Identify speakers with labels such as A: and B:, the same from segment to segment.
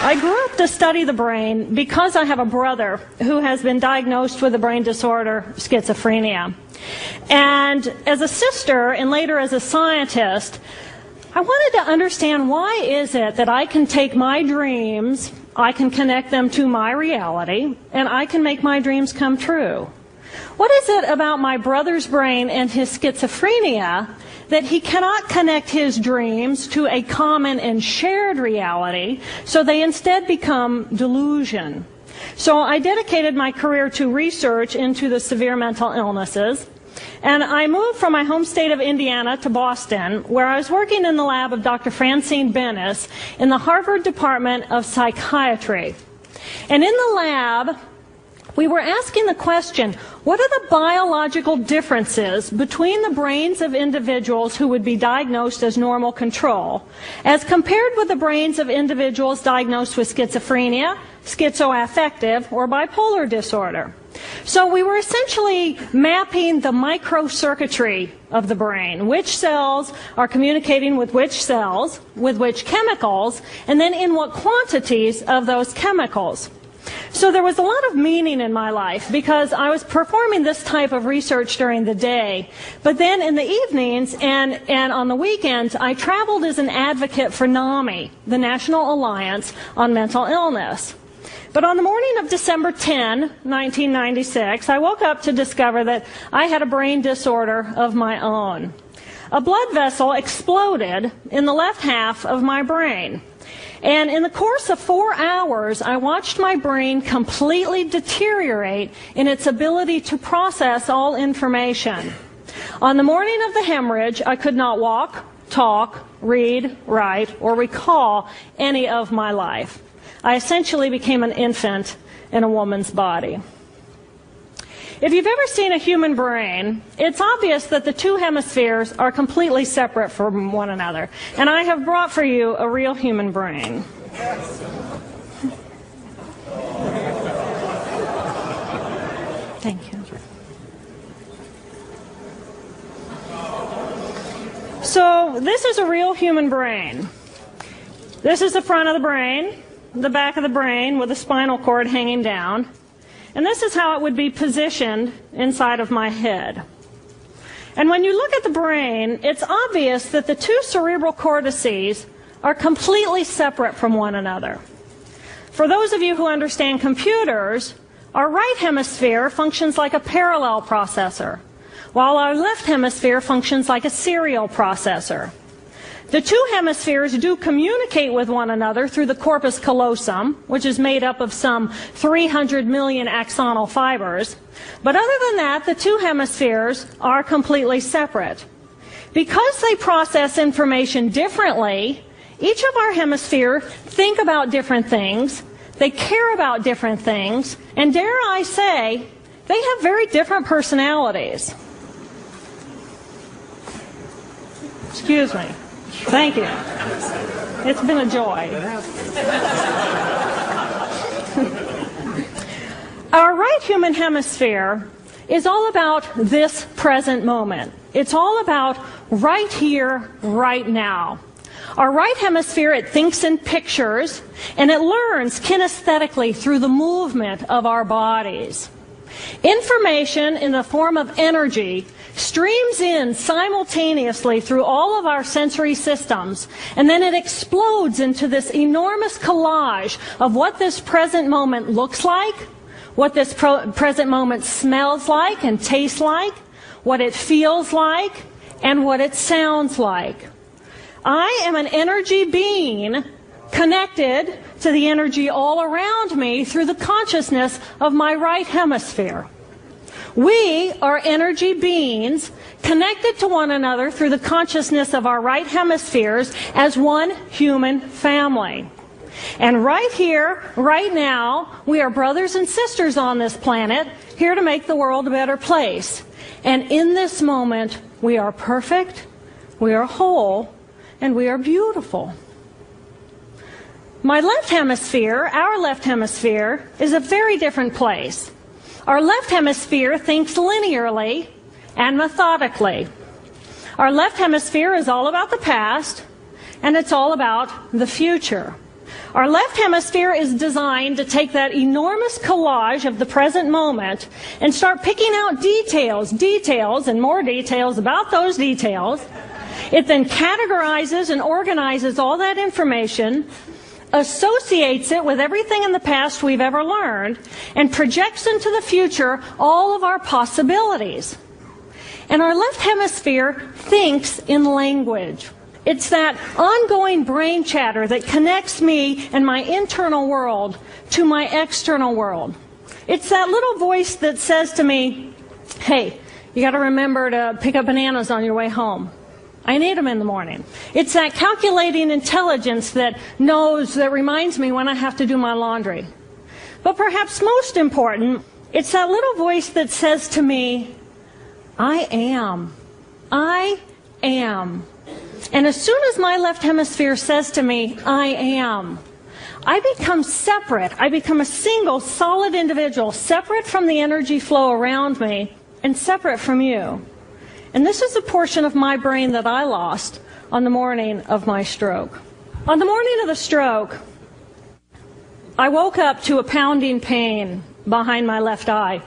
A: I grew up to study the brain because I have a brother who has been diagnosed with the brain disorder schizophrenia. And as a sister and later as a scientist, I wanted to understand why is it that I can take my dreams, I can connect them to my reality, and I can make my dreams come true. What is it about my brother's brain and his schizophrenia that he cannot connect his dreams to a common and shared reality, so they instead become delusion? So I dedicated my career to research into the severe mental illnesses, and I moved from my home state of Indiana to Boston, where I was working in the lab of Dr. Francine Bennis in the Harvard Department of Psychiatry. And in the lab, we were asking the question, what are the biological differences between the brains of individuals who would be diagnosed as normal control as compared with the brains of individuals diagnosed with schizophrenia, schizoaffective, or bipolar disorder? So we were essentially mapping the microcircuitry of the brain, which cells are communicating with which cells, with which chemicals, and then in what quantities of those chemicals. So there was a lot of meaning in my life because I was performing this type of research during the day, but then in the evenings and on the weekends, I traveled as an advocate for NAMI, the National Alliance on Mental Illness. But on the morning of December 10, 1996, I woke up to discover that I had a brain disorder of my own. A blood vessel exploded in the left half of my brain. And in the course of 4 hours, I watched my brain completely deteriorate in its ability to process all information. On the morning of the hemorrhage, I could not walk, talk, read, write, or recall any of my life. I essentially became an infant in a woman's body. If you've ever seen a human brain, it's obvious that the two hemispheres are completely separate from one another. And I have brought for you a real human brain. Thank you. So this is a real human brain. This is the front of the brain, the back of the brain with the spinal cord hanging down. And this is how it would be positioned inside of my head. And when you look at the brain, it's obvious that the two cerebral cortices are completely separate from one another. For those of you who understand computers, our right hemisphere functions like a parallel processor, while our left hemisphere functions like a serial processor. The two hemispheres do communicate with one another through the corpus callosum, which is made up of some 300 million axonal fibers. But other than that, the two hemispheres are completely separate. Because they process information differently, each of our hemispheres think about different things, they care about different things, and dare I say, they have very different personalities. Excuse me. Thank you. It's been a joy. Our right human hemisphere is all about this present moment. It's all about right here, right now. Our right hemisphere, it thinks in pictures, and it learns kinesthetically through the movement of our bodies. Information in the form of energy streams in simultaneously through all of our sensory systems, and then it explodes into this enormous collage of what this present moment looks like, what this present moment smells like and tastes like, what it feels like, and what it sounds like. I am an energy being connected to the energy all around me through the consciousness of my right hemisphere. We are energy beings connected to one another through the consciousness of our right hemispheres as one human family. And right here, right now, we are brothers and sisters on this planet, here to make the world a better place. And in this moment, we are perfect, we are whole, and we are beautiful. My left hemisphere, our left hemisphere, is a very different place. Our left hemisphere thinks linearly and methodically. Our left hemisphere is all about the past, and it's all about the future. Our left hemisphere is designed to take that enormous collage of the present moment and start picking out details, and more details about those details. It then categorizes and organizes all that information, associates it with everything in the past we've ever learned, and projects into the future all of our possibilities. And our left hemisphere thinks in language. It's that ongoing brain chatter that connects me and my internal world to my external world. It's that little voice that says to me, hey, you got to remember to pick up bananas on your way home. I need them in the morning. It's that calculating intelligence that reminds me when I have to do my laundry. But perhaps most important, it's that little voice that says to me, I am. I am. And as soon as my left hemisphere says to me, I am, I become separate. I become a single, solid individual, separate from the energy flow around me and separate from you. And this is a portion of my brain that I lost on the morning of my stroke. On the morning of the stroke, I woke up to a pounding pain behind my left eye.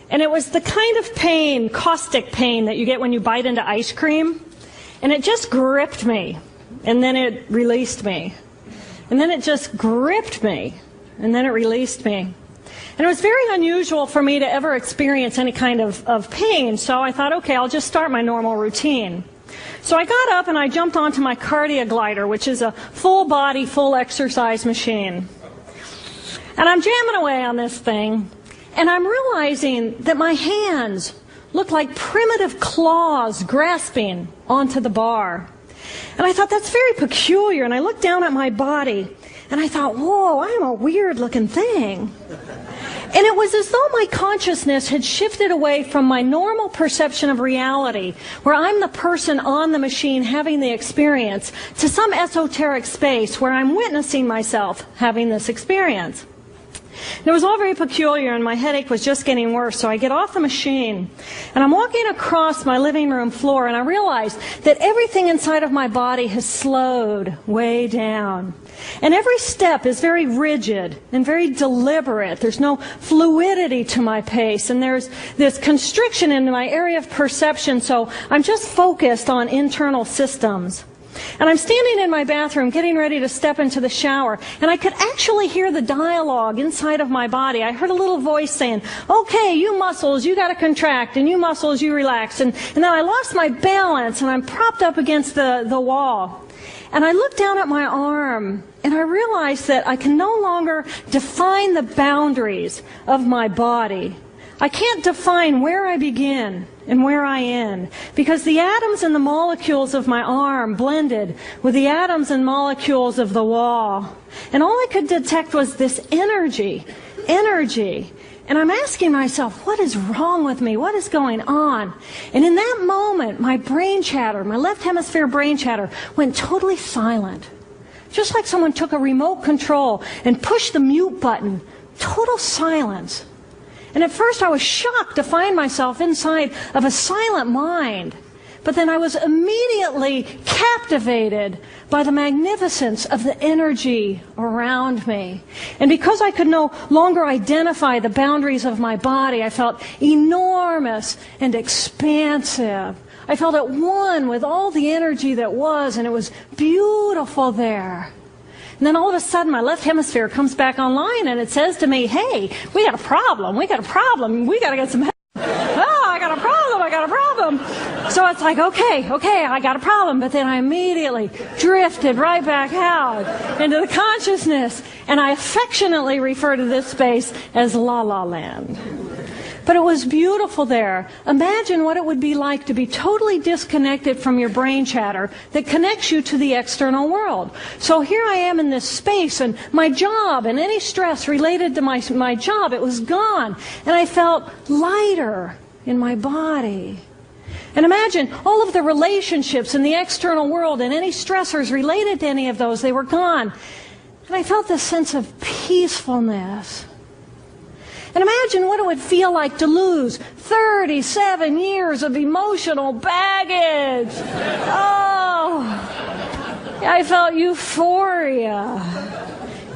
A: And it was the kind of pain, caustic pain, that you get when you bite into ice cream. And it just gripped me, and then it released me. And then it just gripped me, and then it released me. And it was very unusual for me to ever experience any kind of pain, so I thought, okay, I'll just start my normal routine. So I got up and I jumped onto my cardio glider, which is a full body, full exercise machine. And I'm jamming away on this thing, and I'm realizing that my hands looked like primitive claws grasping onto the bar. And I thought, that's very peculiar. And I looked down at my body, and I thought, whoa, I'm a weird-looking thing. And it was as though my consciousness had shifted away from my normal perception of reality, where I'm the person on the machine having the experience, to some esoteric space where I'm witnessing myself having this experience. It was all very peculiar, and my headache was just getting worse, so I get off the machine, and I'm walking across my living room floor, and I realize that everything inside of my body has slowed way down. And every step is very rigid and very deliberate. There's no fluidity to my pace, and there's this constriction in my area of perception, so I'm just focused on internal systems. And I'm standing in my bathroom getting ready to step into the shower, and I could actually hear the dialogue inside of my body. I heard a little voice saying, okay, you muscles, you got to contract, and you muscles, you relax. And then I lost my balance, and I'm propped up against the wall. And I looked down at my arm, and I realized that I can no longer define the boundaries of my body. I can't define where I begin and where I end, because the atoms and the molecules of my arm blended with the atoms and molecules of the wall. And all I could detect was this energy. And I'm asking myself, what is wrong with me? What is going on? And in that moment, my brain chatter, my left hemisphere brain chatter, went totally silent. Just like someone took a remote control and pushed the mute button. Total silence. And at first I was shocked to find myself inside of a silent mind. But then I was immediately captivated by the magnificence of the energy around me. And because I could no longer identify the boundaries of my body, I felt enormous and expansive. I felt at one with all the energy that was, and it was beautiful there. And then all of a sudden, my left hemisphere comes back online, and it says to me, hey, we got a problem, we got to get some help. Oh, I got a problem. So it's like, okay, I got a problem. But then I immediately drifted right back out into the consciousness, and I affectionately refer to this space as La La Land. But it was beautiful there. Imagine what it would be like to be totally disconnected from your brain chatter that connects you to the external world. So here I am in this space, and my job and any stress related to my job, it was gone. And I felt lighter in my body. And imagine all of the relationships in the external world and any stressors related to any of those, they were gone. And I felt this sense of peacefulness. And imagine what it would feel like to lose 37 years of emotional baggage. Oh, I felt euphoria.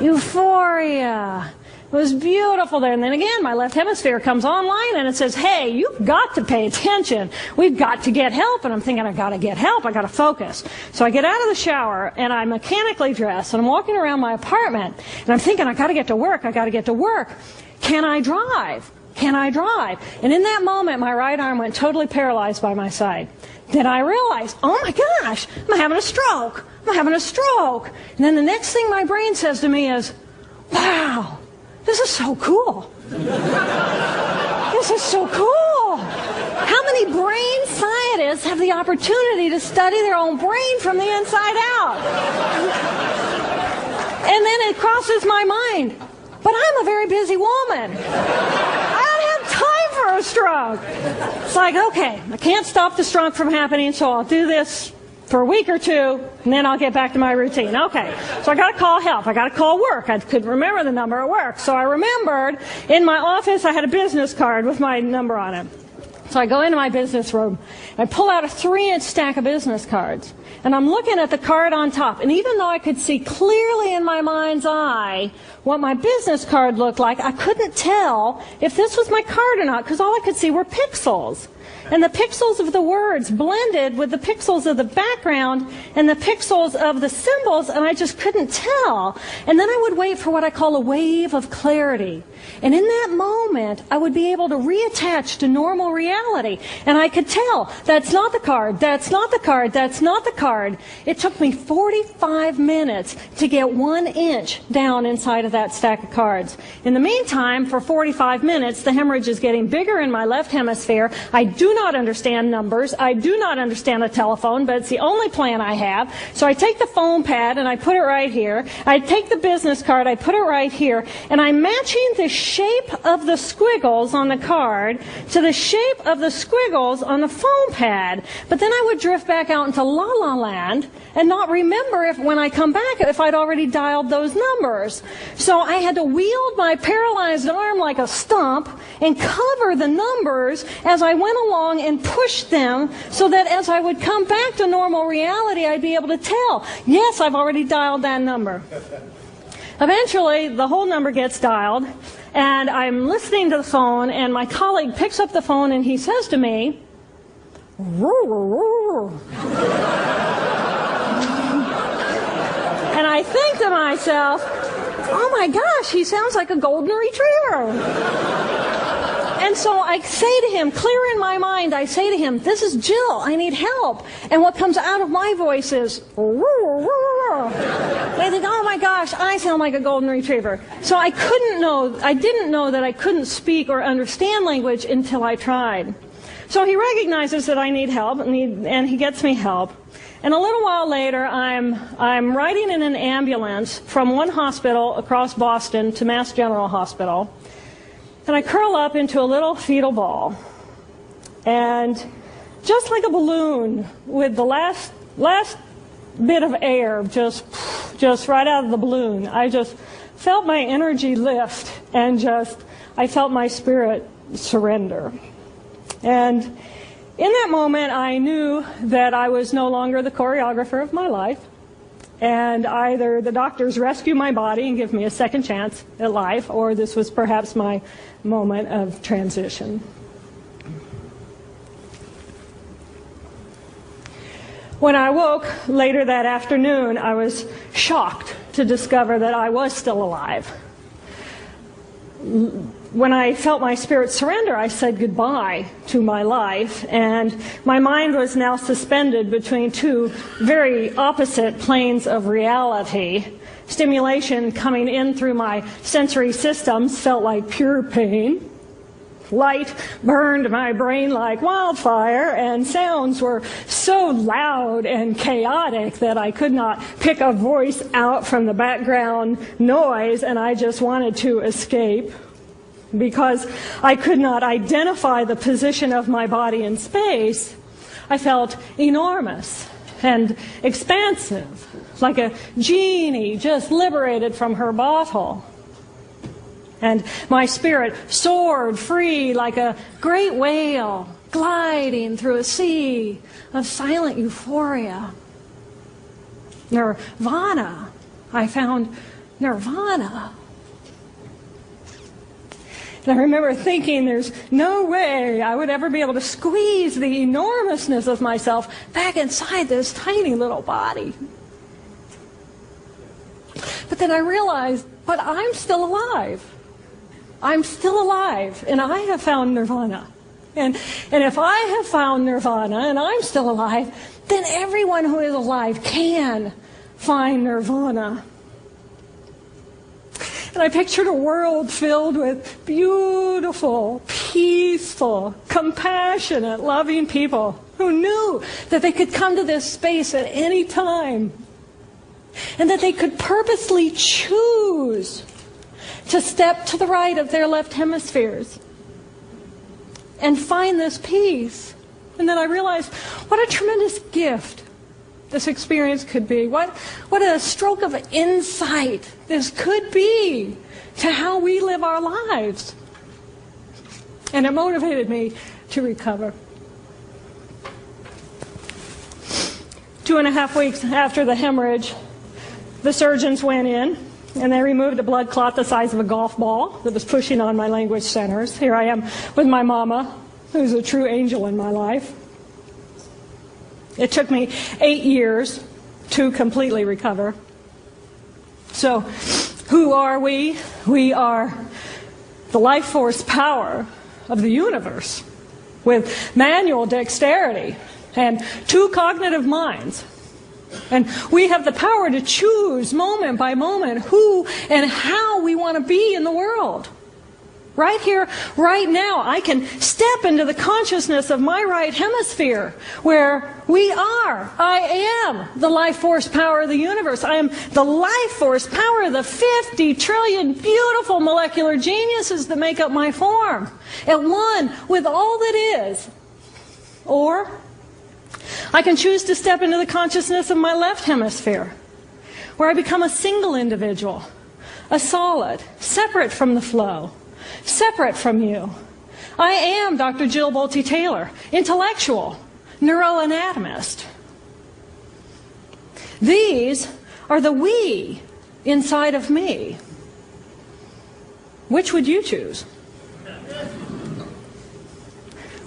A: euphoria. It was beautiful there. And then again, my left hemisphere comes online and it says, hey, you've got to pay attention. We've got to get help. And I'm thinking, I've got to get help. I've got to focus. So I get out of the shower and I'm mechanically dressed and I'm walking around my apartment and I'm thinking, I've got to get to work. I've got to get to work. Can I drive? Can I drive? And in that moment, my right arm went totally paralyzed by my side. Then I realized, oh my gosh, I'm having a stroke. I'm having a stroke. And then the next thing my brain says to me is, wow, this is so cool. This is so cool. How many brain scientists have the opportunity to study their own brain from the inside out? And then it crosses my mind, but I'm a very busy woman. I don't have time for a stroke. It's like, okay, I can't stop the stroke from happening, so I'll do this for a week or two, and then I'll get back to my routine. Okay, so I got to call help. I got to call work. I couldn't remember the number at work. So I remembered in my office I had a business card with my number on it. So I go into my business room. I pull out a 3-inch stack of business cards. And I'm looking at the card on top. And even though I could see clearly in my mind's eye what my business card looked like, I couldn't tell if this was my card or not, because all I could see were pixels. And the pixels of the words blended with the pixels of the background and the pixels of the symbols, and I just couldn't tell. And then I would wait for what I call a wave of clarity. And in that moment, I would be able to reattach to normal reality. And I could tell, that's not the card, that's not the card, that's not the card. It took me 45 minutes to get 1 inch down inside of that stack of cards. In the meantime, for 45 minutes, the hemorrhage is getting bigger in my left hemisphere. I do not understand numbers. I do not understand a telephone, but it's the only plan I have. So I take the phone pad and I put it right here. I take the business card, I put it right here, and I'm matching the shape of the squiggles on the card to the shape of the squiggles on the phone pad. But then I would drift back out into la la land and not remember if when I come back if I'd already dialed those numbers. So I had to wield my paralyzed arm like a stump and cover the numbers as I went along and push them so that as I would come back to normal reality, I'd be able to tell, yes, I've already dialed that number. Eventually, the whole number gets dialed, and I'm listening to the phone, and my colleague picks up the phone, and he says to me, and I think to myself, oh my gosh, he sounds like a golden retriever. And so I say to him, clear in my mind, I say to him, this is Jill, I need help. And what comes out of my voice is, and I think, oh my gosh, I sound like a golden retriever. So I didn't know that I couldn't speak or understand language until I tried. So he recognizes that I need help, and he gets me help. And a little while later, I'm riding in an ambulance from one hospital across Boston to Mass General Hospital. And I curl up into a little fetal ball. And just like a balloon, with the last bit of air just right out of the balloon, I just felt my energy lift and I felt my spirit surrender. And in that moment, I knew that I was no longer the choreographer of my life. And either the doctors rescue my body and give me a second chance at life, or this was perhaps my moment of transition. When I woke later that afternoon, I was shocked to discover that I was still alive. When I felt my spirit surrender, I said goodbye to my life, and my mind was now suspended between two very opposite planes of reality. Stimulation coming in through my sensory systems felt like pure pain. Light burned my brain like wildfire, and sounds were so loud and chaotic that I could not pick a voice out from the background noise, and I just wanted to escape. Because I could not identify the position of my body in space, I felt enormous and expansive, like a genie just liberated from her bottle. And my spirit soared free like a great whale gliding through a sea of silent euphoria. Nirvana, I found Nirvana. And I remember thinking there's no way I would ever be able to squeeze the enormousness of myself back inside this tiny little body. But then I realized, but I'm still alive. I'm still alive, and I have found nirvana. And if I have found nirvana and I'm still alive, then everyone who is alive can find nirvana. And I pictured a world filled with beautiful, peaceful, compassionate, loving people who knew that they could come to this space at any time and that they could purposely choose to step to the right of their left hemispheres and find this peace. And then I realized what a tremendous gift this experience could be. What a stroke of insight this could be to how we live our lives. And it motivated me to recover. 2.5 weeks after the hemorrhage, the surgeons went in and they removed a blood clot the size of a golf ball that was pushing on my language centers. Here I am with my mama, who's a true angel in my life. It took me 8 years to completely recover. So, who are we? We are the life force power of the universe with manual dexterity and 2 cognitive minds. And we have the power to choose moment by moment who and how we want to be in the world. Right here, right now, I can step into the consciousness of my right hemisphere where I am the life force power of the universe. I am the life force power of the 50 trillion beautiful molecular geniuses that make up my form, at one with all that is. Or I can choose to step into the consciousness of my left hemisphere, where I become a single individual, a solid, separate from the flow, separate from you. I am Dr. Jill Bolte Taylor, intellectual, neuroanatomist. These are the we inside of me. Which would you choose?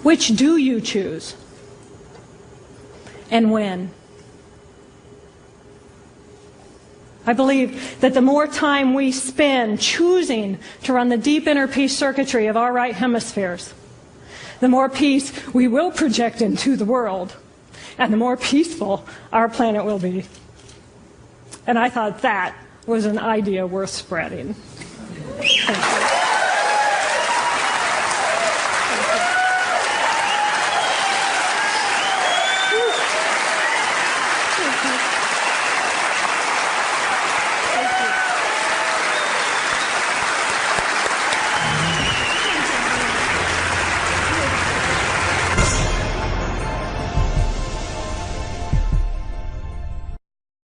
A: Which do you choose? And when? I believe that the more time we spend choosing to run the deep inner peace circuitry of our right hemispheres, the more peace we will project into the world, and the more peaceful our planet will be. And I thought that was an idea worth spreading. Thank you.